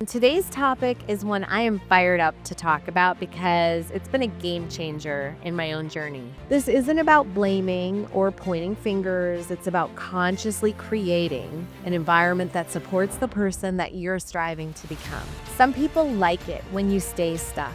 Today's topic is one I am fired up to talk about because it's been a game changer in my own journey. This isn't about blaming or pointing fingers, it's about consciously creating an environment that supports the person that you're striving to become. Some people like it when you stay stuck.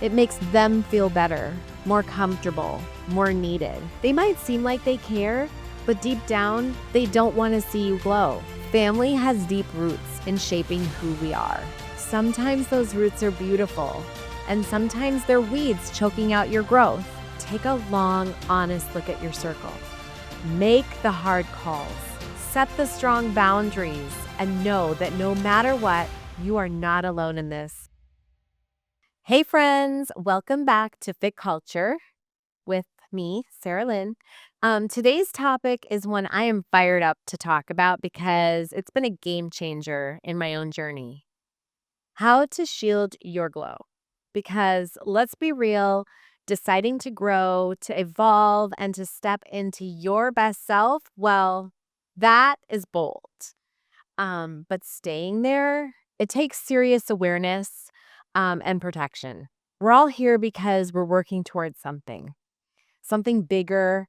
It makes them feel better, more comfortable, more needed. They might seem like they care, but deep down, they don't want to see you glow. Family has deep roots in shaping who we are. Sometimes those roots are beautiful, and sometimes they're weeds choking out your growth. Take a long, honest look at your circle. Make the hard calls, set the strong boundaries, and know that no matter what, you are not alone in this. Hey friends, welcome back to Fit Culture with me, Sarah Lynn. Today's topic is one I am fired up to talk about because it's been a game changer in my own journey. How to shield your glow. Because let's be real, deciding to grow, to evolve, and to step into your best self, well, that is bold. But staying there, it takes serious awareness and protection. We're all here because we're working towards something bigger,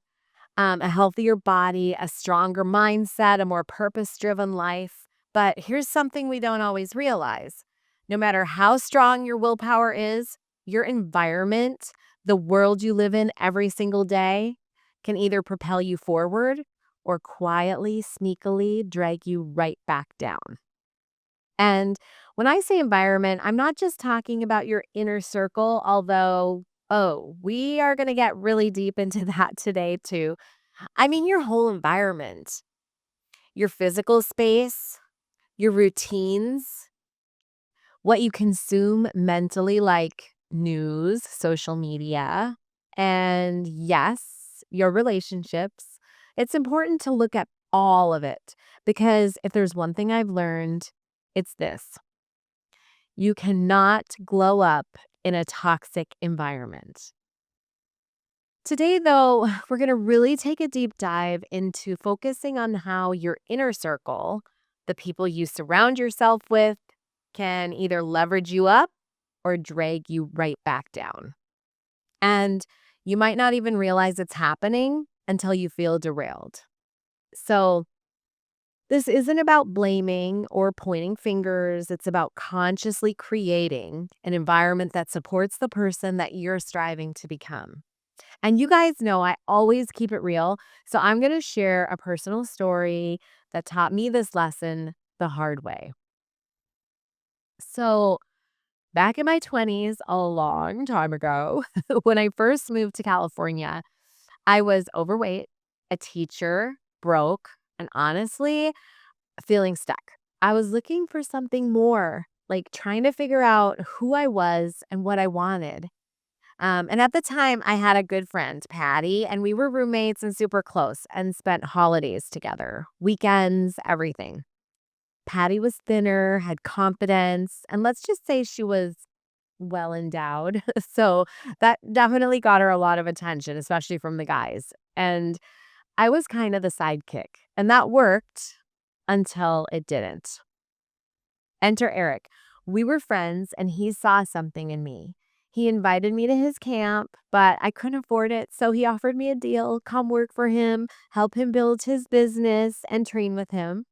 a healthier body, a stronger mindset, a more purpose-driven life. But here's something we don't always realize. No matter how strong your willpower is, your environment, the world you live in every single day, can either propel you forward or quietly, sneakily drag you right back down. And when I say environment, I'm not just talking about your inner circle, although, we are going to get really deep into that today too. I mean, your whole environment, your physical space, your routines, what you consume mentally, like news, social media, and yes, your relationships. It's important to look at all of it because if there's one thing I've learned, it's this: you cannot glow up in a toxic environment. Today, though, we're going to really take a deep dive into focusing on how your inner circle, the people you surround yourself with, can either leverage you up or drag you right back down. And you might not even realize it's happening until you feel derailed. So, this isn't about blaming or pointing fingers. It's about consciously creating an environment that supports the person that you're striving to become. And you guys know I always keep it real. So I'm going to share a personal story that taught me this lesson the hard way. So, back in my 20s, a long time ago, when I first moved to California, I was overweight, a teacher, broke, and honestly, feeling stuck. I was looking for something more, like trying to figure out who I was and what I wanted. And at the time, I had a good friend, Patty, and we were roommates and super close and spent holidays together, weekends, everything. Patty was thinner, had confidence, and let's just say she was well endowed. So that definitely got her a lot of attention, especially from the guys. And I was kind of the sidekick, and that worked until it didn't. Enter Eric. We were friends, and he saw something in me. He invited me to his camp, but I couldn't afford it, so he offered me a deal, come work for him, help him build his business, and train with him.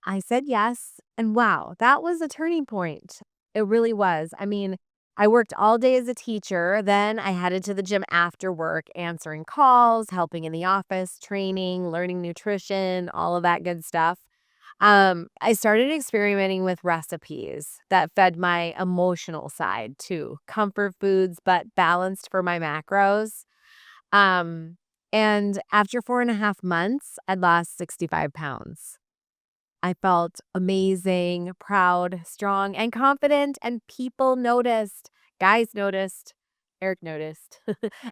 I said yes, and wow, that was a turning point. It really was. I mean, I worked all day as a teacher, then I headed to the gym after work, answering calls, helping in the office, training, learning nutrition, all of that good stuff. I started experimenting with recipes that fed my emotional side too, comfort foods, but balanced for my macros. Um, and after 4.5 months, I'd lost 65 pounds. I felt amazing, proud, strong, and confident, and people noticed. Guys noticed. Eric noticed.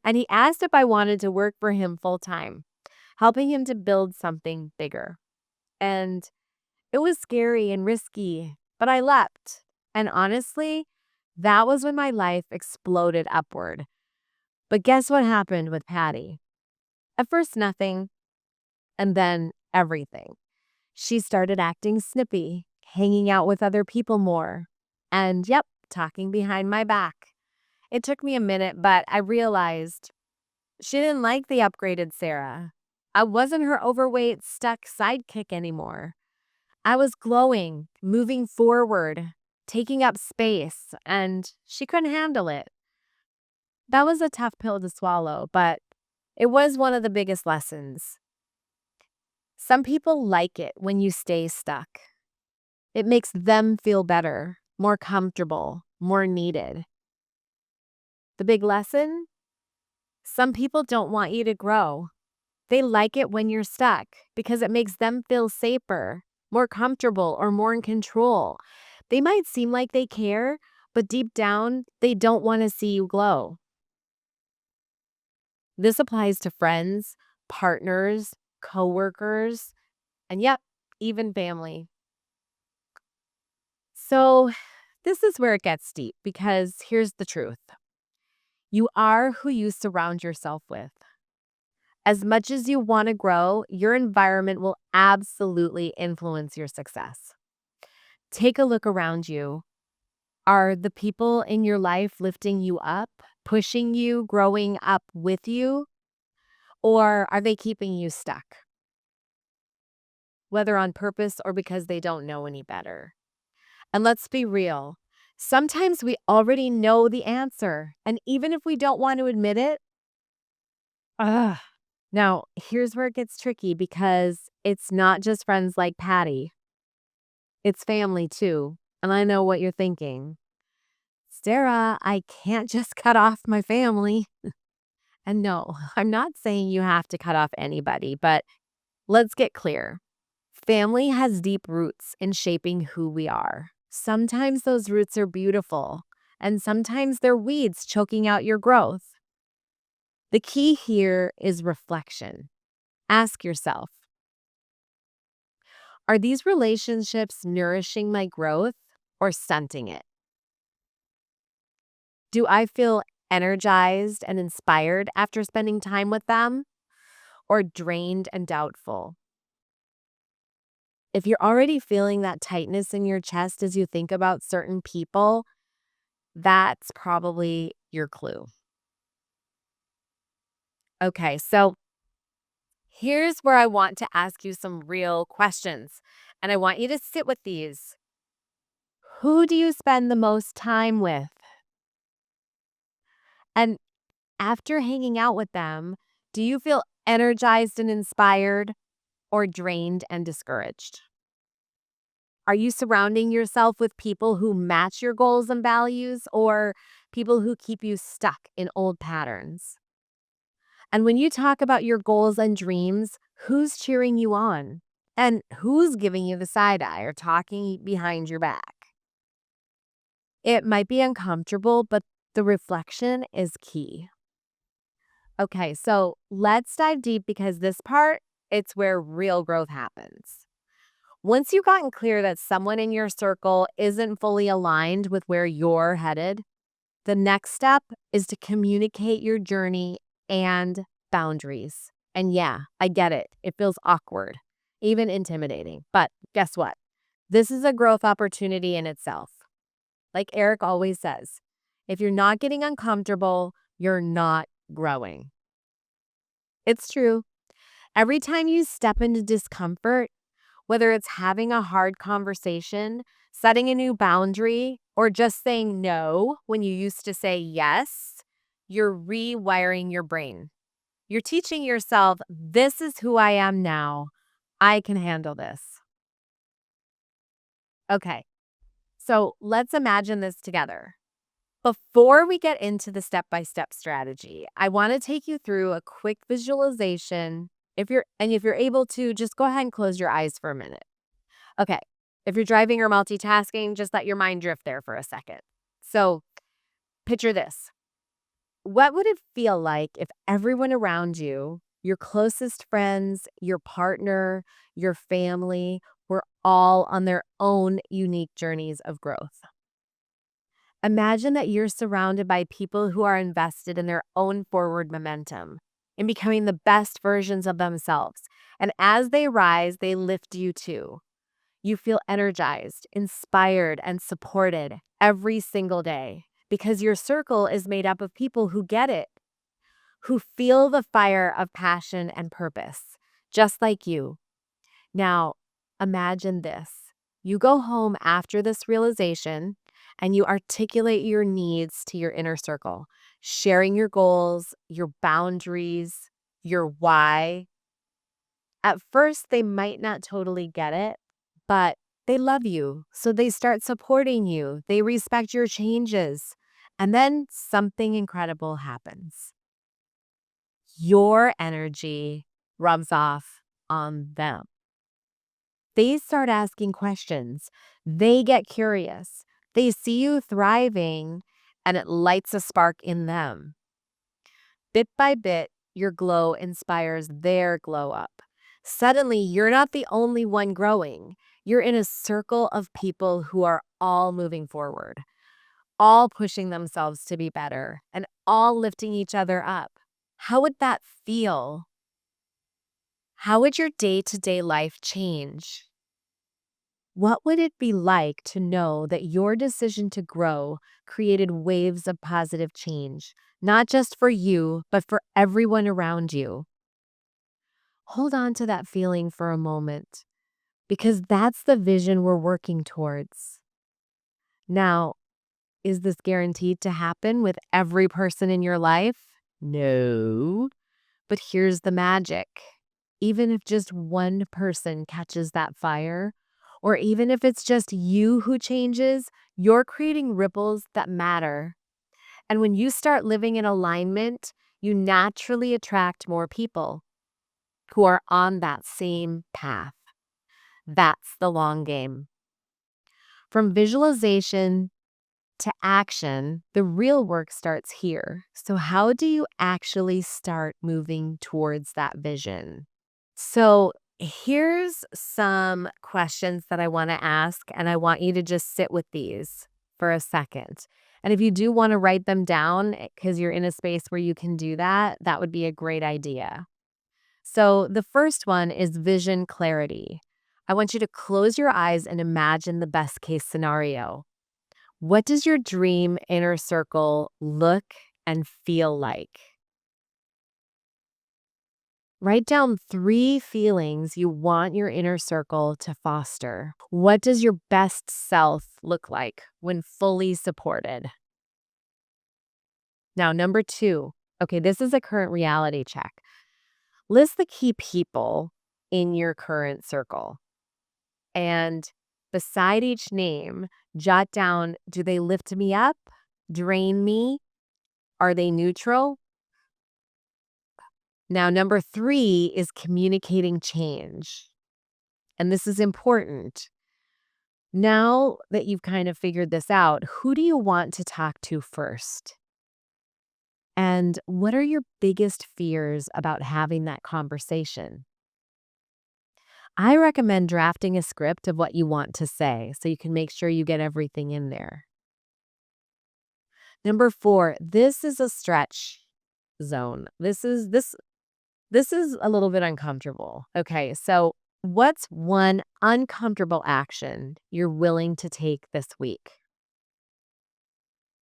And he asked if I wanted to work for him full time, helping him to build something bigger. And it was scary and risky, but I leapt. And honestly, that was when my life exploded upward. But guess what happened with Patty? At first, nothing, and then everything. She started acting snippy, hanging out with other people more, and yep, talking behind my back. It took me a minute, but I realized she didn't like the upgraded Sarah. I wasn't her overweight, stuck sidekick anymore. I was glowing, moving forward, taking up space, and she couldn't handle it. That was a tough pill to swallow, but it was one of the biggest lessons. Some people like it when you stay stuck. It makes them feel better, more comfortable, more needed. The big lesson? Some people don't want you to grow. They like it when you're stuck because it makes them feel safer, more comfortable, or more in control. They might seem like they care, but deep down, they don't want to see you glow. This applies to friends, partners, coworkers, and yep, even family. So, this is where it gets deep because here's the truth. You are who you surround yourself with. As much as you want to grow, your environment will absolutely influence your success. Take a look around you. Are the people in your life lifting you up, pushing you, growing up with you, or are they keeping you stuck? Whether on purpose or because they don't know any better. And let's be real. Sometimes we already know the answer. And even if we don't want to admit it, ugh. Now, here's where it gets tricky because it's not just friends like Patty, it's family too. And I know what you're thinking. Sarah, I can't just cut off my family. And no, I'm not saying you have to cut off anybody, but let's get clear. Family has deep roots in shaping who we are. Sometimes those roots are beautiful, and sometimes they're weeds choking out your growth. The key here is reflection. Ask yourself, are these relationships nourishing my growth or stunting it? Do I feel energized and inspired after spending time with them, or drained and doubtful? If you're already feeling that tightness in your chest as you think about certain people, that's probably your clue. Okay, so here's where I want to ask you some real questions, and I want you to sit with these. Who do you spend the most time with? And after hanging out with them, do you feel energized and inspired or drained and discouraged? Are you surrounding yourself with people who match your goals and values or people who keep you stuck in old patterns? And when you talk about your goals and dreams, who's cheering you on? And who's giving you the side eye or talking behind your back? It might be uncomfortable, but the reflection is key. Okay, so let's dive deep because this part, it's where real growth happens. Once you've gotten clear that someone in your circle isn't fully aligned with where you're headed, the next step is to communicate your journey and boundaries. And yeah, I get it. It feels awkward, even intimidating. But guess what? This is a growth opportunity in itself. Like Eric always says, if you're not getting uncomfortable, you're not growing. It's true. Every time you step into discomfort, whether it's having a hard conversation, setting a new boundary, or just saying no when you used to say yes, you're rewiring your brain. You're teaching yourself, this is who I am now. I can handle this. Okay, so let's imagine this together. Before we get into the step-by-step strategy, I want to take you through a quick visualization. If you're able to, just go ahead and close your eyes for a minute. Okay. If you're driving or multitasking, just let your mind drift there for a second. So, picture this. What would it feel like if everyone around you, your closest friends, your partner, your family, were all on their own unique journeys of growth? Imagine that you're surrounded by people who are invested in their own forward momentum, in becoming the best versions of themselves. And as they rise, they lift you too. You feel energized, inspired, and supported every single day because your circle is made up of people who get it, who feel the fire of passion and purpose, just like you. Now, imagine this. You go home after this realization and you articulate your needs to your inner circle, sharing your goals, your boundaries, your why. At first, they might not totally get it, but they love you. So they start supporting you. They respect your changes. And then something incredible happens. Your energy rubs off on them. They start asking questions. They get curious. They see you thriving, and it lights a spark in them. Bit by bit, your glow inspires their glow up. Suddenly, you're not the only one growing. You're in a circle of people who are all moving forward, all pushing themselves to be better, and all lifting each other up. How would that feel? How would your day to day life change? What would it be like to know that your decision to grow created waves of positive change, not just for you, but for everyone around you? Hold on to that feeling for a moment because that's the vision we're working towards. Now, is this guaranteed to happen with every person in your life? No. But here's the magic. Even if just one person catches that fire, or even if it's just you who changes, you're creating ripples that matter. And when you start living in alignment, you naturally attract more people who are on that same path. That's the long game. From visualization to action, the real work starts here. So, how do you actually start moving towards that vision? So, here's some questions that I want to ask, and I want you to just sit with these for a second. And if you do want to write them down because you're in a space where you can do that, that would be a great idea. So, the first one is vision clarity. I want you to close your eyes and imagine the best case scenario. What does your dream inner circle look and feel like? Write down 3 feelings you want your inner circle to foster. What does your best self look like when fully supported? Now, number 2. Okay, this is a current reality check. List the key people in your current circle. And beside each name, jot down, do they lift me up, drain me? Are they neutral? Now, number 3 is communicating change. And this is important. Now that you've kind of figured this out, who do you want to talk to first? And what are your biggest fears about having that conversation? I recommend drafting a script of what you want to say so you can make sure you get everything in there. Number 4, this is a stretch zone. This is a little bit uncomfortable. Okay, so what's one uncomfortable action you're willing to take this week?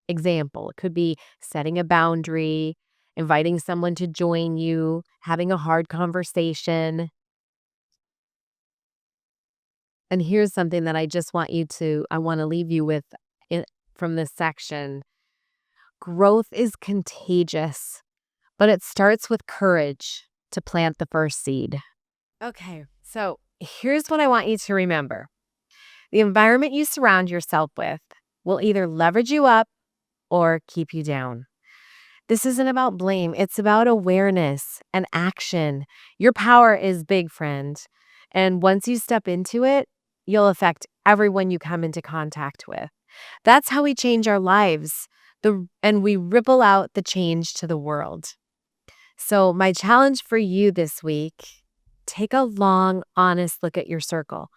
Example, it could be setting a boundary, inviting someone to join you, having a hard conversation. And here's something that I want to leave you with from this section. Growth is contagious, but it starts with courage to plant the first seed. Okay, so here's what I want you to remember. The environment you surround yourself with will either leverage you up or keep you down. This isn't about blame, it's about awareness and action. Your power is big, friend. And once you step into it, you'll affect everyone you come into contact with. That's how we change our lives. And we ripple out the change to the world. So, my challenge for you this week, take a long, honest look at your circle.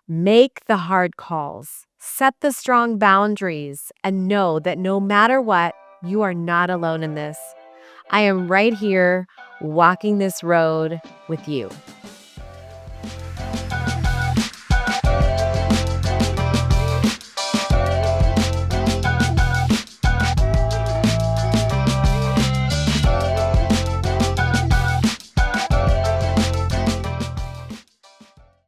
Make the hard calls, set the strong boundaries, and know that no matter what, you are not alone in this. I am right here walking this road with you.